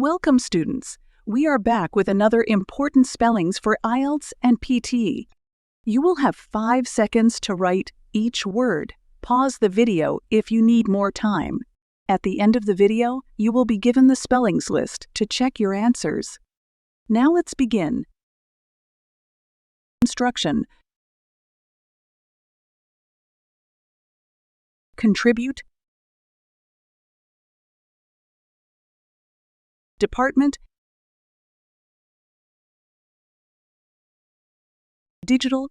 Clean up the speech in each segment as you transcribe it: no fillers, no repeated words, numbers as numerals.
Welcome, students. We are back with another important spellings for Ielts and PT. You will have 5 seconds to write each word. Pause the video if you need more time. At the end of the video, you will be given the spellings list to check your answers. Now let's begin. Instruction. Contribute. Department. Digital.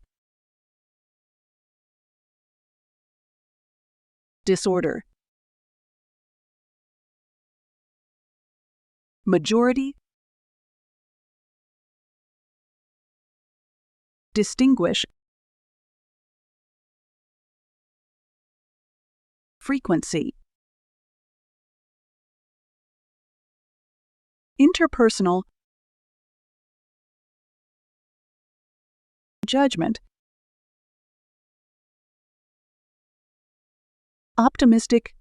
Disorder. Majority. Distinguish. Frequency. Interpersonal. Judgment. Optimistic.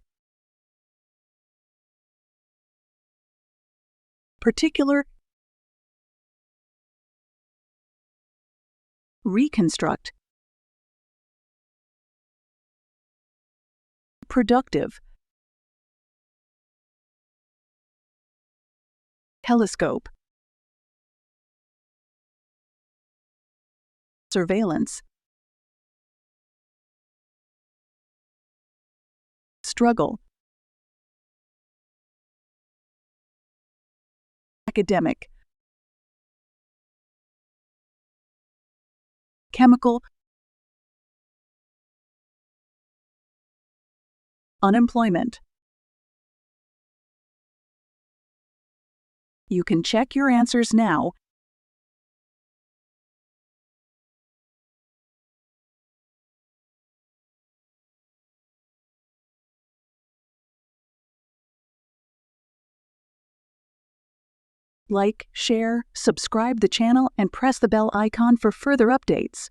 Particular. Reconstruct. Productive. Telescope. Surveillance. Struggle. Academic. Chemical. Unemployment. You can check your answers now. Like, share, subscribe the channel, and press the bell icon for further updates.